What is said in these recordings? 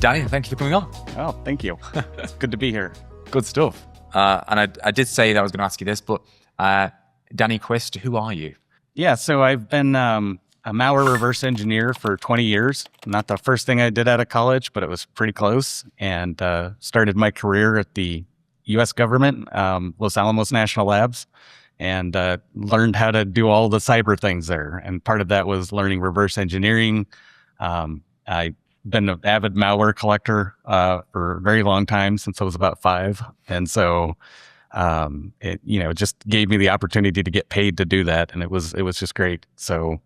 Danny, thank you for coming on. Oh, thank you. It's good to be here. Good stuff. And I did say that I was going to ask you this, but Danny Quist, who are you? Yeah, so I've been a malware reverse engineer for 20 years. Not the first thing I did out of college, but it was pretty close. And started my career at the U.S. government, Los Alamos National Labs, and learned how to do all the cyber things there. And part of that was learning reverse engineering. I've been an avid malware collector for a very long time, since I was about 5. And so it just gave me the opportunity to get paid to do that. And it was just great. So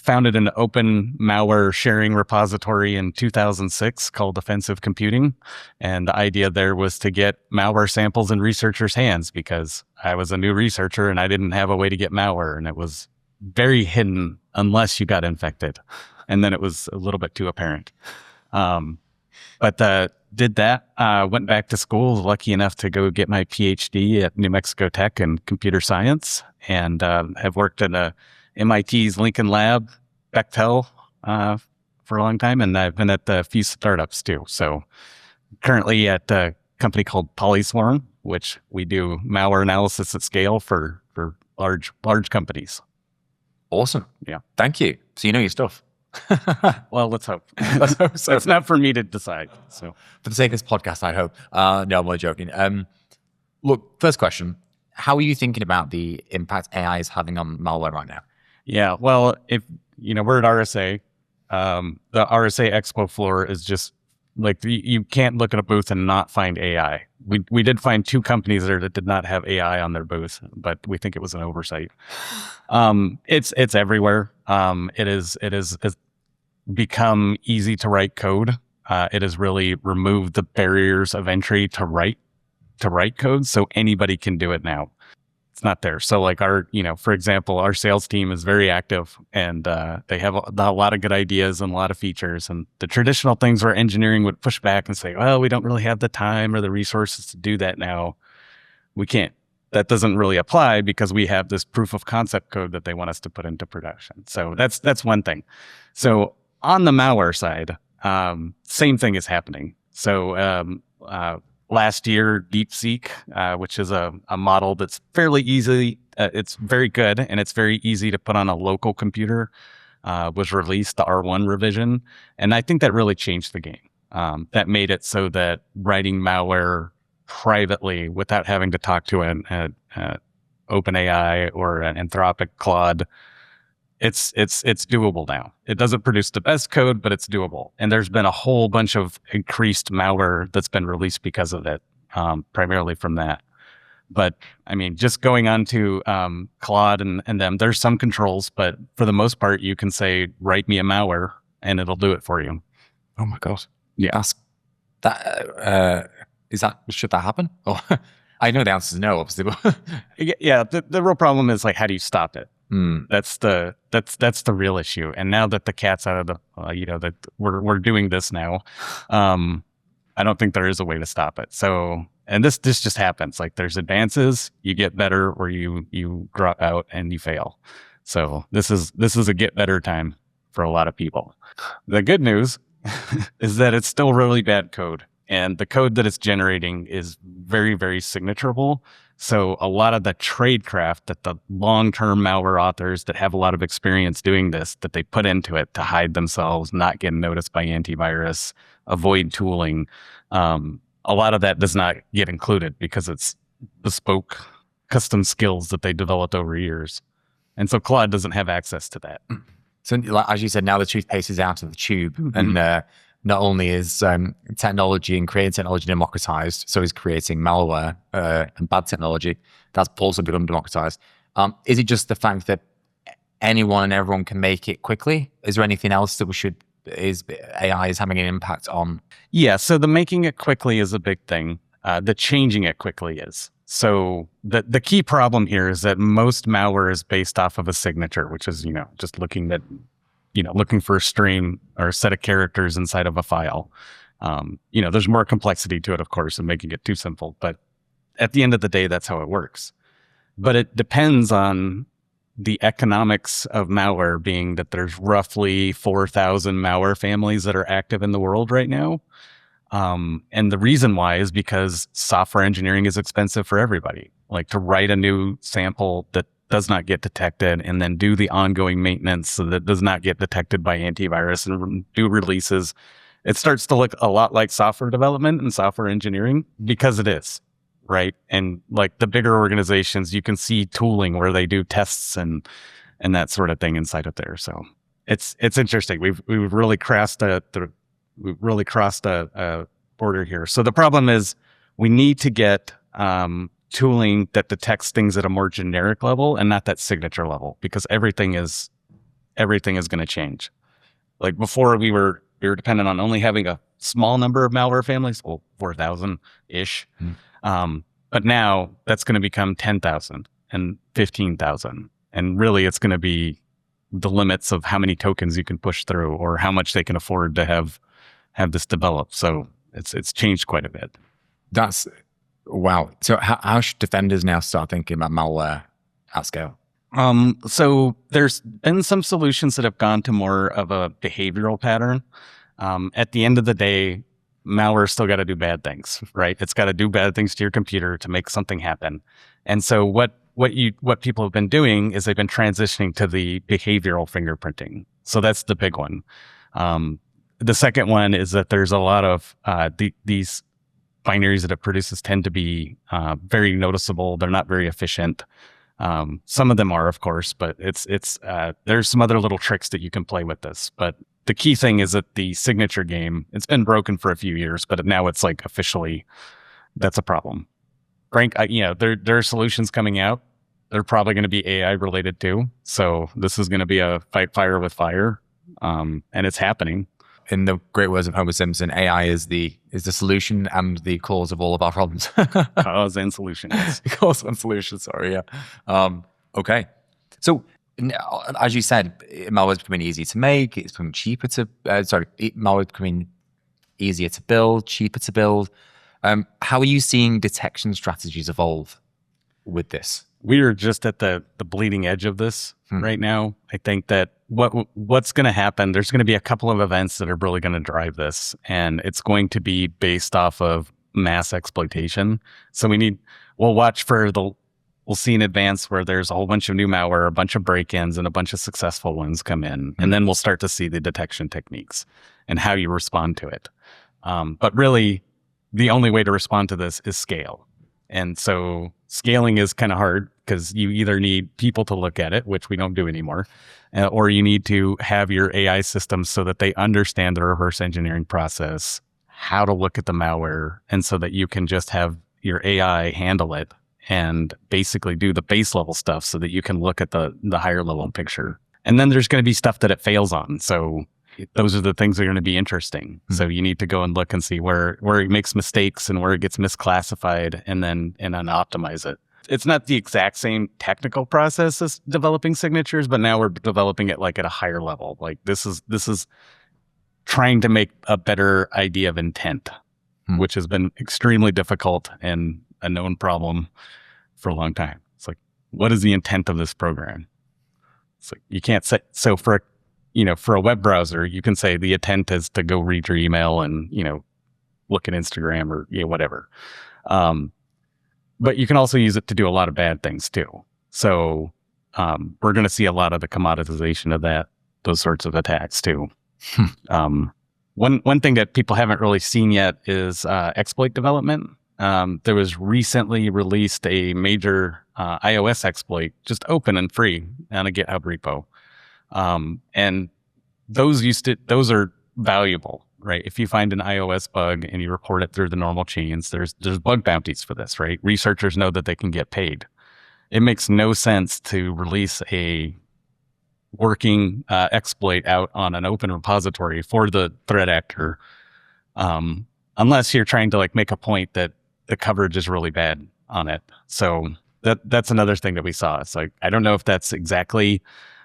founded an open malware sharing repository in 2006 called Offensive Computing. And the idea there was to get malware samples in researchers' hands, because I was a new researcher and I didn't have a way to get malware. And it was very hidden unless you got infected. And then it was a little bit too apparent. But did that, went back to school, lucky enough to go get my PhD at New Mexico Tech in computer science, and have worked at MIT's Lincoln Lab, Bechtel, for a long time. And I've been at a few startups too. So currently at a company called PolySwarm, which we do malware analysis at scale for large companies. Awesome. Yeah. Thank you. So you know your stuff. Well, let's hope. Let's hope so. It's not for me to decide. So, for the sake of this podcast, I hope. No, I'm only joking. Look, first question: how are you thinking about the impact AI is having on malware right now? Yeah, well, if we're at RSA, the RSA Expo floor is just like you can't look at a booth and not find AI. We did find 2 companies there that did not have AI on their booth, but we think it was an oversight. It's everywhere. It is become easy to write code. It has really removed the barriers of entry to write code, so anybody can do it now. It's not there. So like for example, our sales team is very active, and they have a lot of good ideas and a lot of features. And the traditional things where engineering would push back and say, well, we don't really have the time or the resources to do that now. We can't. That doesn't really apply, because we have this proof of concept code that they want us to put into production. So that's one thing. So on the malware side, same thing is happening. So last year, DeepSeek, which is a model that's fairly easy, it's very good, and it's very easy to put on a local computer, was released, the R1 revision. And I think that really changed the game. That made it so that writing malware privately without having to talk to an OpenAI or an Anthropic Claude, it's doable now. It doesn't produce the best code, but it's doable. And there's been a whole bunch of increased malware that's been released because of it, primarily from that. But I mean, just going on to Claude and them, there's some controls, but for the most part, you can say, write me a malware, and it'll do it for you. Oh my God. Yeah. Should that happen? Oh, I know the answer is no, obviously. But yeah. The real problem is, like, how do you stop it? That's the real issue. And now that the cat's out of the, that we're doing this now, I don't think there is a way to stop it. So, and this just happens. Like, there's advances, you get better, or you drop out and you fail. So this is a get better time for a lot of people. The good news is that it's still really bad code. And the code that it's generating is very, very signaturable. So a lot of the tradecraft that the long-term malware authors that have a lot of experience doing this, that they put into it to hide themselves, not get noticed by antivirus, avoid tooling, a lot of that does not get included, because it's bespoke, custom skills that they developed over years. And so Claude doesn't have access to that. So, like, as you said, now the toothpaste is out of the tube. Mm-hmm. And not only is technology and creating technology democratized, so is creating malware and bad technology. That's also become democratized. Is it just the fact that anyone and everyone can make it quickly? Is there anything else that AI is having an impact on? Yeah, so the making it quickly is a big thing. The changing it quickly is. So the key problem here is that most malware is based off of a signature, which is, just looking for a string or a set of characters inside of a file. There's more complexity to it, of course, and making it too simple. But at the end of the day, that's how it works. But it depends on the economics of malware being that there's roughly 4,000 malware families that are active in the world right now. And the reason why is because software engineering is expensive for everybody. Like to write a new sample that does not get detected and then do the ongoing maintenance so that does not get detected by antivirus and do releases. It starts to look a lot like software development and software engineering because it is, right? And like the bigger organizations, you can see tooling where they do tests and that sort of thing inside of there. So it's interesting. We've really crossed a border here. So the problem is we need to get tooling that detects things at a more generic level and not that signature level, because everything is going to change. Like before, we were dependent on only having a small number of malware families, well, 4,000 ish. But now that's going to become 10,000 and 15,000, and really it's going to be the limits of how many tokens you can push through or how much they can afford to have this develop. So it's changed quite a bit. That's wow. So how should defenders now start thinking about malware at scale? So there's been some solutions that have gone to more of a behavioral pattern. At the end of the day, malware still got to do bad things, right? It's got to do bad things to your computer to make something happen. And so what people have been doing is they've been transitioning to the behavioral fingerprinting. So that's the big one. The second one is that there's a lot of these binaries that it produces tend to be very noticeable. They're not very efficient. Some of them are, of course, but there's some other little tricks that you can play with this. But the key thing is that the signature game, it's been broken for a few years, but now it's like officially, that's a problem. Frank, there are solutions coming out. They're probably going to be AI related too. So this is going to be a fight fire with fire, and it's happening. In the great words of Homer Simpson, AI is the solution and the cause of all of our problems. Cause and solution. Yes. Cause and solution. Sorry. Yeah. Okay. So as you said, malware is becoming easier to make. It's becoming cheaper to. Malware is becoming easier to build, cheaper to build. How are you seeing detection strategies evolve with this? We are just at the bleeding edge of this right now. I think that what's going to happen, there's going to be a couple of events that are really going to drive this, and it's going to be based off of mass exploitation. So we'll watch for we'll see in advance where there's a whole bunch of new malware, a bunch of break-ins, and a bunch of successful ones come in. And then we'll start to see the detection techniques and how you respond to it. But really, the only way to respond to this is scale. And so scaling is kind of hard because you either need people to look at it, which we don't do anymore, or you need to have your AI systems so that they understand the reverse engineering process, how to look at the malware, and so that you can just have your AI handle it and basically do the base level stuff so that you can look at the higher level picture. And then there's going to be stuff that it fails on. So those are the things that are going to be interesting. So you need to go and look and see where it makes mistakes and where it gets misclassified and then optimize it. It's not the exact same technical process as developing signatures, but now we're developing it like at a higher level. Like this is trying to make a better idea of intent, which has been extremely difficult and a known problem for a long time. It's like, what is the intent of this program? It's like, you can't say, so for a web browser, you can say the intent is to go read your email and, look at Instagram or whatever. But you can also use it to do a lot of bad things too. So we're going to see a lot of the commoditization of those sorts of attacks too. One thing that people haven't really seen yet is exploit development. There was recently released a major iOS exploit, just open and free on a GitHub repo. And those are valuable, right? If you find an iOS bug and you report it through the normal chains, there's bug bounties for this, right? Researchers know that they can get paid. It makes no sense to release a working exploit out on an open repository for the threat actor, unless you're trying to make a point that the coverage is really bad on it. So that's another thing that we saw. It's like, I don't know if that's exactly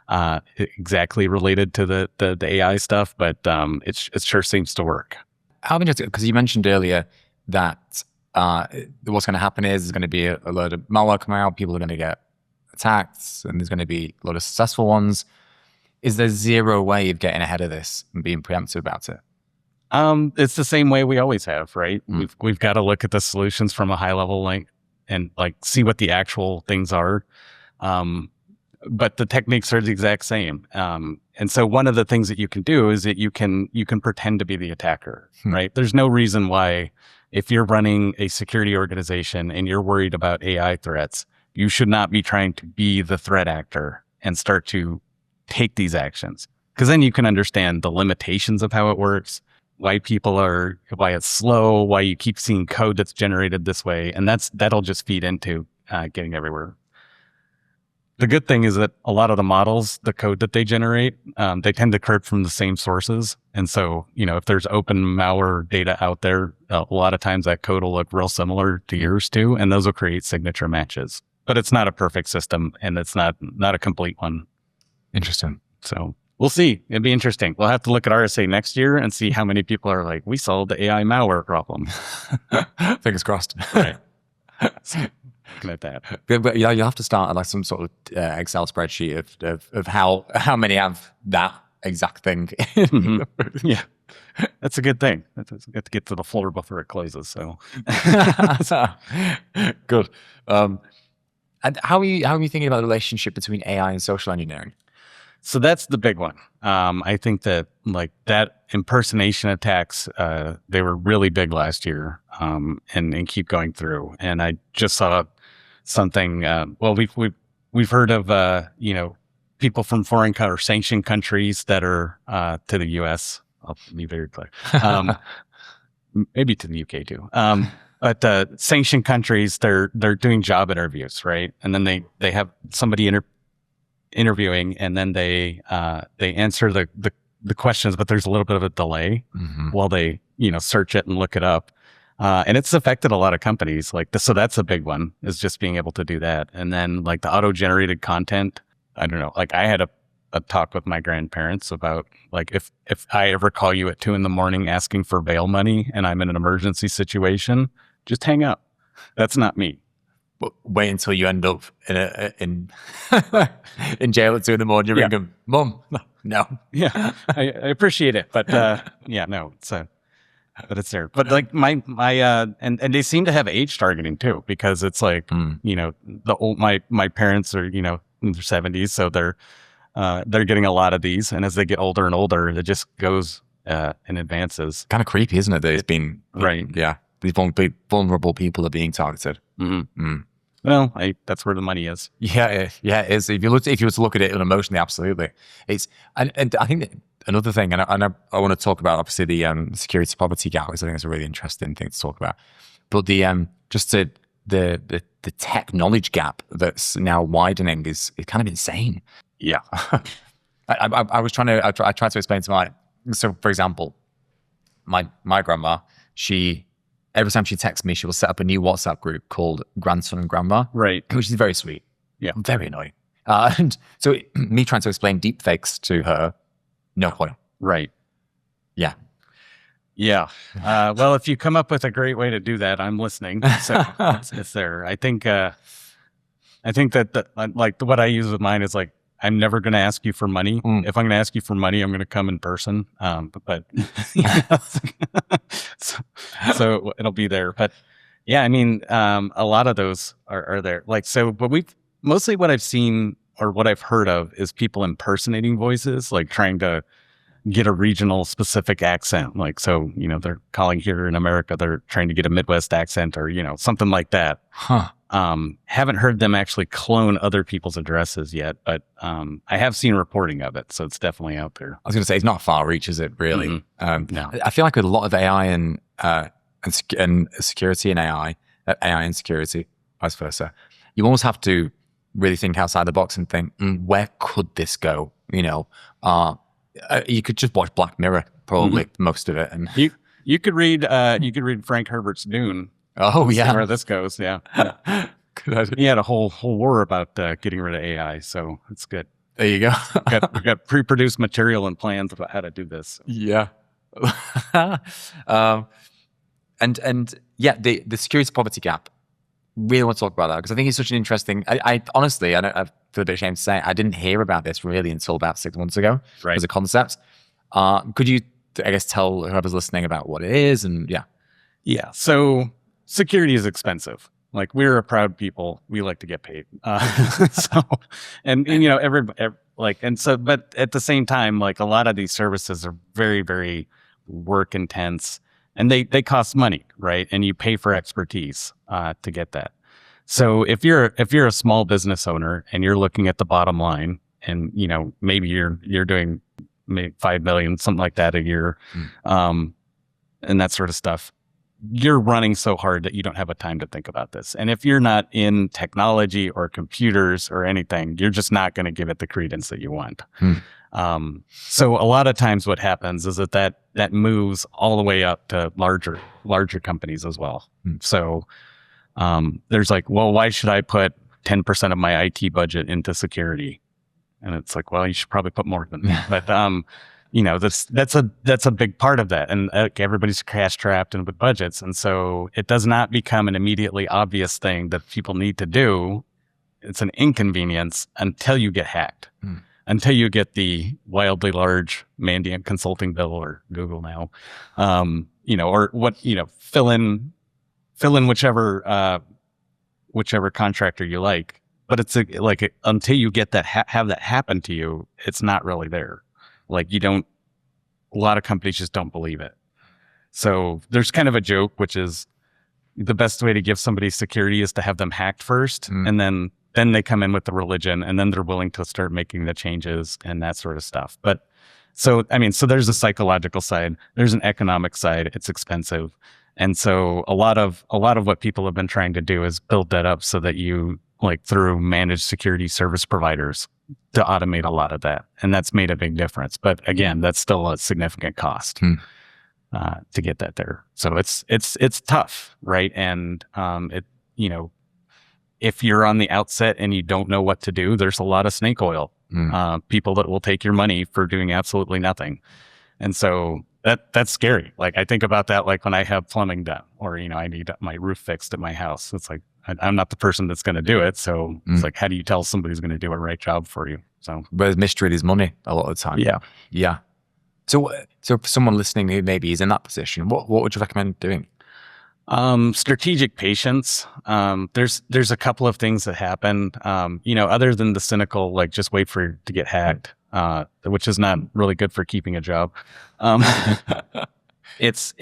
related to the AI stuff, but it sure seems to work. How interesting, because you mentioned earlier that what's going to happen is there's going to be a load of malware coming out. People are going to get attacked, and there's going to be a lot of successful ones. Is there zero way of getting ahead of this and being preemptive about it? It's the same way we always have, right? We've got to look at the solutions from a high level, and see what the actual things are. But the techniques are the exact same. And so one of the things that you can do is that you can pretend to be the attacker, right? There's no reason why, if you're running a security organization and you're worried about AI threats, you should not be trying to be the threat actor and start to take these actions. Because then you can understand the limitations of how it works, why it's slow, why you keep seeing code that's generated this way. And that'll just feed into getting everywhere. The good thing is that a lot of the models, the code that they generate, they tend to come from the same sources. And so, if there's open malware data out there, a lot of times that code will look real similar to yours too, and those will create signature matches. But it's not a perfect system, and it's not a complete one. Interesting. So we'll see. It'd be interesting. We'll have to look at RSA next year and see how many people are like, we solved the AI malware problem. Fingers crossed. Right. Looking at that. But you have to start at like some sort of Excel spreadsheet of how many have that exact thing. Yeah, that's a good thing. That's got to get to the floor before it closes. So good. And how are you thinking about the relationship between AI and social engineering? So that's the big one. I think that that impersonation attacks, they were really big last year, and keep going through. And I just saw something. Well, we've heard of people from foreign or sanctioned countries that are to the U.S. I'll be very clear. Maybe to the UK too. But sanctioned countries, they're doing job interviews, right? And then they have somebody interviewing, and then they answer the questions, but there's a little bit of a delay while they search it and look it up, and it's affected a lot of companies like this. So that's a big one, is just being able to do that. And then the auto generated content. I don't know. I had a talk with my grandparents about if I ever call you at 2 a.m. asking for bail money and I'm in an emergency situation, just hang up. That's not me. Wait until you end up in jail at 2 a.m. You ring them, Mum. No. Yeah, I appreciate it, but no, but it's there. But my and they seem to have age targeting too, because it's my parents are in their 70s, so they're getting a lot of these, and as they get older and older, it just goes in advances. Kind of creepy, isn't it? That it's been right. Yeah, these vulnerable people are being targeted. Well, that's where the money is. Yeah, it is. If you were to look at it emotionally, absolutely. It's and I think that another thing, and I want to talk about obviously the security poverty gap, because I think it's a really interesting thing to talk about. But the tech knowledge gap that's now widening is kind of insane. Yeah, I tried to explain to so for example, my grandma, every time she texts me, she will set up a new WhatsApp group called Grandson and Grandma. Right. Which is very sweet. Yeah. Very annoying. And so me trying to explain deepfakes to her, no point. Right. Yeah. Yeah. Well, if you come up with a great way to do that, I'm listening. So it's there. I think that what I use with mine is I'm never going to ask you for money. If I'm going to ask you for money, I'm going to come in person. But so it'll be there. But yeah, I mean, a lot of those are there. But mostly what I've seen or what I've heard of is people impersonating voices, trying to get a regional specific accent. They're calling here in America, they're trying to get a Midwest accent or, something like that. Huh. Haven't heard them actually clone other people's addresses yet, but I have seen reporting of it, so it's definitely out there. I was going to say, it's not far reach, is it, really? No. I feel like with a lot of AI and security and AI and security, vice versa, you almost have to really think outside the box and think, where could this go? You could just watch Black Mirror, probably most of it, and you could read Frank Herbert's Dune. Oh yeah, see where this goes. Yeah. Good idea. He had a whole war about getting rid of AI, so it's good. There you go. We've got pre-produced material and plans about how to do this. Yeah. And yeah, the security poverty gap really want to talk about that because I think it's such an interesting. I honestly, I feel a bit ashamed to say I didn't hear about this really until about 6 months ago as a concept. Could you, I guess, tell whoever's listening about what it is? And yeah. So security is expensive. Like, we're a proud people. We like to get paid. So, and you know, but at the same time, like, a lot of these services are very, very work intense, and they cost money, right? And you pay for expertise to get that. So if you're a small business owner and you're looking at the bottom line, and you know, maybe you're doing maybe 5 million, something like that a year, and that sort of stuff, you're running so hard that you don't have a time to think about this. And if you're not in technology or computers or anything, you're just not going to give it the credence that you want. So a lot of times what happens is that moves all the way up to larger companies as well. So there's like, well, why should I put 10% of my IT budget into security? And it's like, well, you should probably put more than that. But you know, that's a big part of that. And everybody's cash trapped and with budgets. And so it does not become an immediately obvious thing that people need to do. It's an inconvenience until you get hacked, until you get the wildly large Mandiant consulting bill or Google now, you know, or what, you know, fill in whichever contractor you like. But it's until you get that, have that happen to you, it's not really there. Like, a lot of companies just don't believe it. So there's kind of a joke, which is the best way to give somebody security is to have them hacked first. And then they come in with the religion, and then they're willing to start making the changes and that sort of stuff. But so there's a psychological side, there's an economic side. It's expensive. And so a lot of what people have been trying to do is build that up so that you, like, through managed security service providers, to automate a lot of that. And that's made a big difference. But again, that's still a significant cost to get that there. So it's tough, right? And you know, if you're on the outset and you don't know what to do, there's a lot of snake oil, people that will take your money for doing absolutely nothing. And so that's scary. Like, I think about that, like, when I have plumbing done, or, you know, I need my roof fixed at my house. It's like, I'm not the person that's going to do it. So it's like, how do you tell somebody's going to do a right job for you? So, but mystery is money a lot of the time. Yeah. So for someone listening who maybe is in that position, what would you recommend doing? Strategic patience. There's a couple of things that happen, you know, other than the cynical, like, just wait for it to get hacked, which is not really good for keeping a job. It's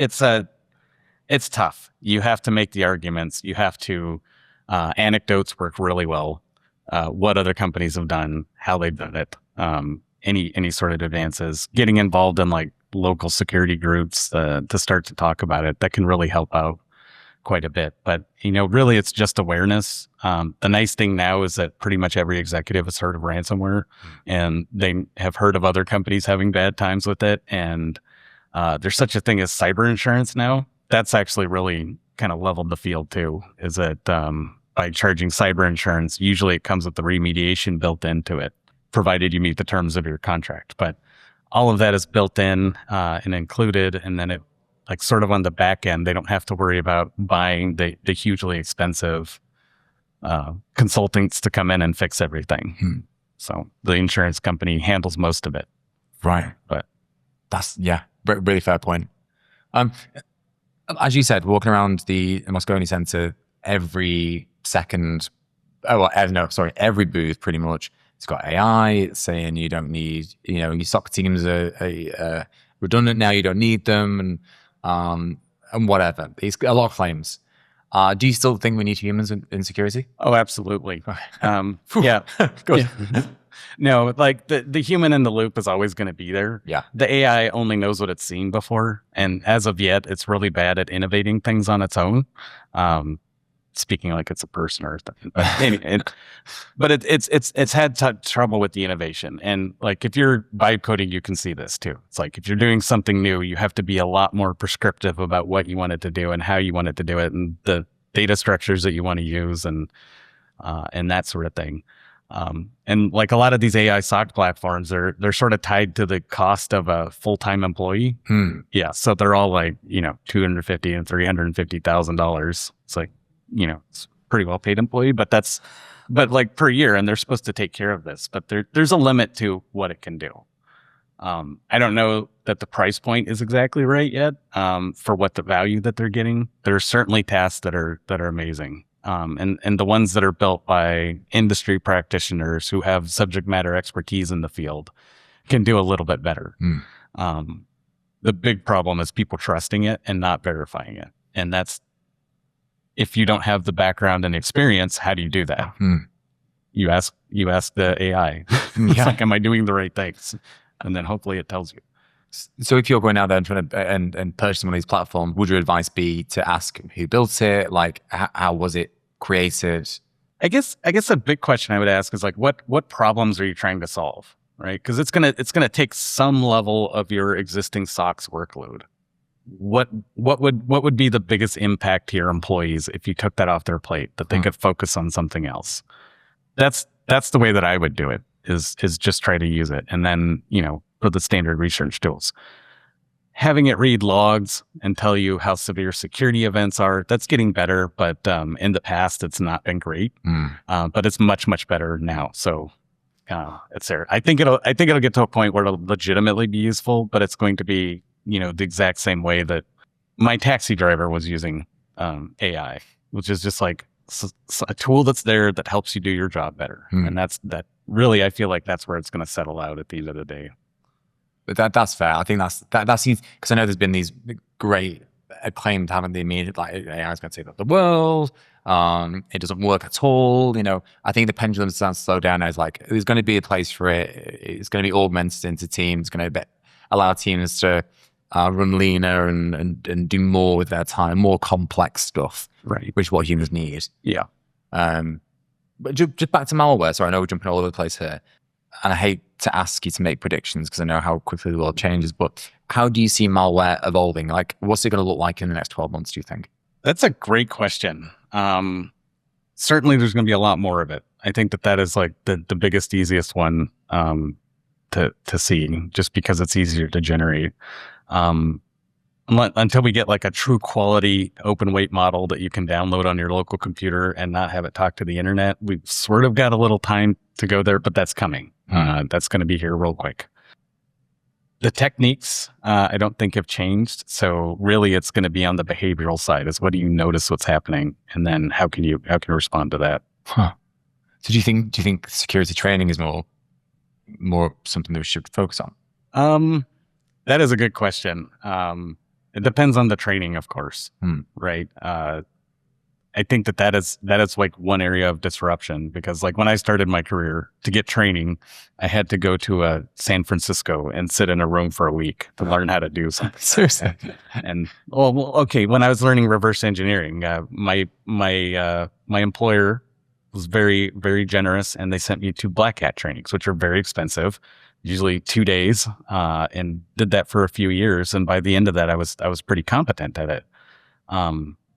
tough. You have to make the arguments. You have to, anecdotes work really well. What other companies have done, how they've done it, any sort of advances, getting involved in, like, local security groups, to start to talk about it, that can really help out quite a bit. But, you know, really it's just awareness. The nice thing now is that pretty much every executive has heard of ransomware, and they have heard of other companies having bad times with it. And there's such a thing as cyber insurance now. That's actually really kind of leveled the field too, is that by charging cyber insurance, usually it comes with the remediation built into it, provided you meet the terms of your contract. But all of that is built in and included, and then it, like, sort of on the back end, they don't have to worry about buying the hugely expensive consultants to come in and fix everything. So the insurance company handles most of it. Right. But that's, really fair point. As you said, walking around the Moscone Center every second, every booth pretty much, it's got AI saying you don't need, you know, your SOC teams are redundant now, you don't need them, and whatever. It's a lot of claims. Do you still think we need humans in security? Oh, absolutely. Yeah. Good. Yeah. No, like, the human in the loop is always going to be there. Yeah. The AI only knows what it's seen before. And as of yet, it's really bad at innovating things on its own. Speaking like it's a person or something. But it's had trouble with the innovation. And, like, if you're vibe coding, you can see this too. It's like, if you're doing something new, you have to be a lot more prescriptive about what you want it to do and how you want it to do it, and the data structures that you want to use, and that sort of thing. And, like, a lot of these AI SOC platforms, they're sort of tied to the cost of a full-time employee. Yeah. So they're all, like, you know, $250,000 and $350,000. It's like, you know, it's pretty well paid employee, but like per year, and they're supposed to take care of this, but there's a limit to what it can do. I don't know that the price point is exactly right yet, for what the value that they're getting. There are certainly tasks that are amazing. And the ones that are built by industry practitioners who have subject matter expertise in the field can do a little bit better. The big problem is people trusting it and not verifying it. And that's, if you don't have the background and experience, how do you do that? You ask the AI, it's like, am I doing the right things? And then hopefully it tells you. So if you're going out there and trying to and purchasing one of these platforms, would your advice be to ask who built it? Like, how was it created? I guess a big question I would ask is like, what problems are you trying to solve, right? Because it's gonna take some level of your existing SOX workload. What would be the biggest impact to your employees if you took that off their plate, that they could focus on something else? That's the way that I would do it. Is just try to use it, and then for the standard research tools, having it read logs and tell you how severe security events are, that's getting better, but in the past it's not been great. But it's much better now. So it's there. I think it'll get to a point where it'll legitimately be useful, but it's going to be the exact same way that my taxi driver was using AI, which is just like a tool that's there that helps you do your job better. And that really, I feel like that's where it's going to settle out at the end of the day. But that's fair. I think that seems, because I know there's been these great acclaimed, haven't they, immediate, like AI is going to save up the world. It doesn't work at all. I think the pendulum starts to slow down as like, there's going to be a place for it. It's going to be augmented into teams. It's going to allow teams to run leaner and do more with their time, more complex stuff, right? Which is what humans need. Yeah. But just back to malware. So I know we're jumping all over the place here, and I hate to ask you to make predictions because I know how quickly the world changes, but how do you see malware evolving? Like, what's it going to look like in the next 12 months, do you think? That's a great question. Certainly there's going to be a lot more of it. I think that is like the biggest, easiest one to see, just because it's easier to generate. Until we get like a true quality open weight model that you can download on your local computer and not have it talk to the internet, we've sort of got a little time to go there, but that's coming. That's going to be here real quick. The techniques, I don't think have changed. So really it's going to be on the behavioral side, is what do you notice what's happening? And then how can you respond to that? So do you think security training is more something that we should focus on? That is a good question. It depends on the training, of course, right? I think that is like one area of disruption, because like when I started my career, to get training, I had to go to San Francisco and sit in a room for a week to learn how to do something. Seriously. And okay, when I was learning reverse engineering, my employer was very, very generous, and they sent me to Black Hat trainings, which are very expensive, usually 2 days, and did that for a few years. And by the end of that, I was pretty competent at it.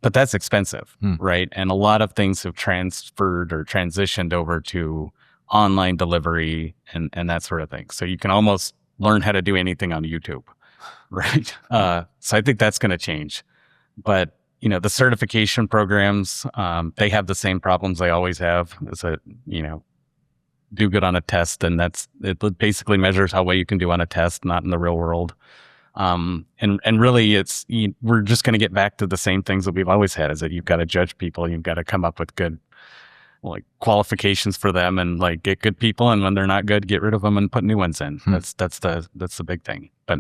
But that's expensive, right? And a lot of things have transferred or transitioned over to online delivery and that sort of thing. So you can almost learn how to do anything on YouTube, right? So I think that's going to change. But the certification programs, they have the same problems they always have. Is that do good on a test, and it basically measures how well you can do on a test, not in the real world. And really we're just going to get back to the same things that we've always had, is that you've got to judge people. You've got to come up with good, like, qualifications for them, and like get good people. And when they're not good, get rid of them and put new ones in. That's the big thing. But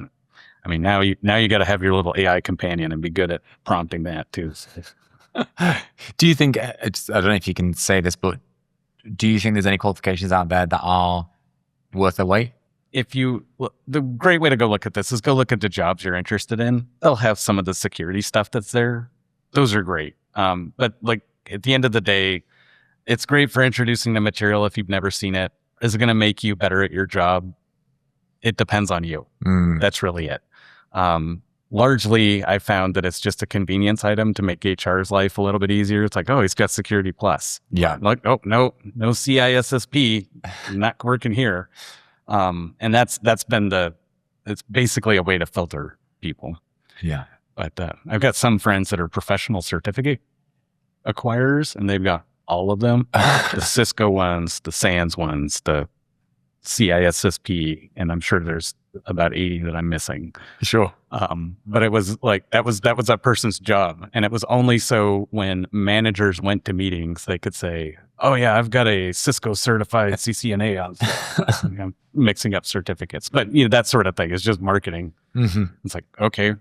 I mean, now you got to have your little AI companion and be good at prompting that too. Do you think, I don't know if you can say this, but do you think there's any qualifications out there that are worth their weight? The great way to go look at this is go look at the jobs you're interested in. They'll have some of the security stuff that's there. Those are great. But like at the end of the day, it's great for introducing the material if you've never seen it. Is it going to make you better at your job? It depends on you. That's really it. Largely, I found that it's just a convenience item to make HR's life a little bit easier. It's like, oh, he's got Security Plus. Yeah. Like, oh, no CISSP, not working here. And that's been it's basically a way to filter people. Yeah. But I've got some friends that are professional certificate acquirers, and they've got all of them. The Cisco ones, the SANS ones, the CISSP, and I'm sure there's about 80 that I'm missing. Sure. But it was like, that was that person's job. And it was only so when managers went to meetings, they could say, oh yeah, I've got a Cisco certified CCNA on. I'm mixing up certificates, but that sort of thing is just marketing. Mm-hmm. It's like, okay,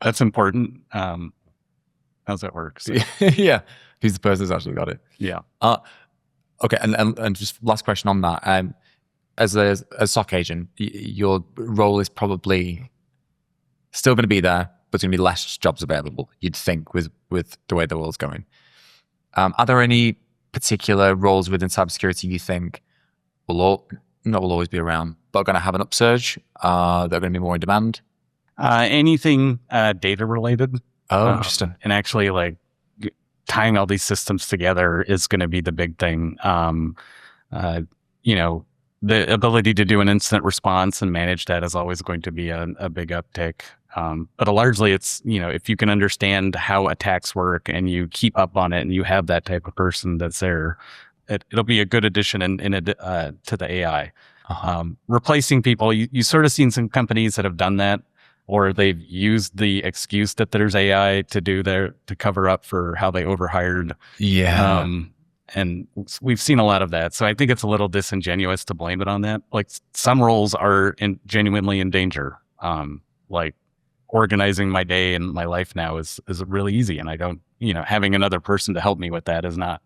that's important. How's that work? So, yeah. Who's the person who's actually got it? yeah. Okay. And just last question on that. As a SOC agent, your role is probably still going to be there, but there's going to be less jobs available, you'd think, with the way the world's going. Are there any particular roles within cybersecurity you think will always be around, but are going to have an upsurge? They're going to be more in demand? Anything data related. Oh, interesting. And actually, like, tying all these systems together is going to be the big thing. The ability to do an incident response and manage that is always going to be a big uptick. But largely it's, if you can understand how attacks work and you keep up on it and you have that type of person that's there, it'll be a good addition to the AI. Uh-huh. Replacing people, you sort of seen some companies that have done that, or they've used the excuse that there's AI to cover up for how they overhired. Yeah. And we've seen a lot of that. So I think it's a little disingenuous to blame it on that. Like, some roles are genuinely in danger. Like, organizing my day and my life now is really easy. And I don't, having another person to help me with that is not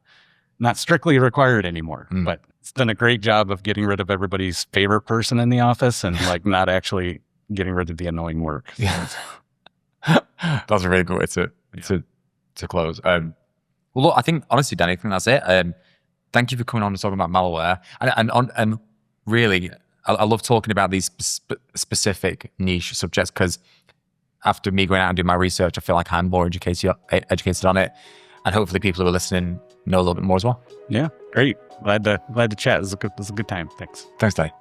strictly required anymore. But it's done a great job of getting rid of everybody's favorite person in the office and like not actually getting rid of the annoying work. So. Yeah. That's a really good way to close. Well, look, I think, honestly, Danny, I think that's it. Thank you for coming on and talking about malware. And really, I love talking about these specific niche subjects, because after me going out and doing my research, I feel like I'm more educated on it. And hopefully people who are listening know a little bit more as well. Yeah, great. Glad to chat. This is a good time. Thanks. Thanks, Danny.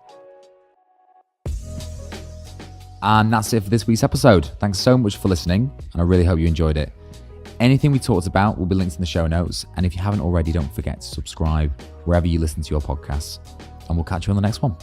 And that's it for this week's episode. Thanks so much for listening, and I really hope you enjoyed it. Anything we talked about will be linked in the show notes. And if you haven't already, don't forget to subscribe wherever you listen to your podcasts. And we'll catch you on the next one.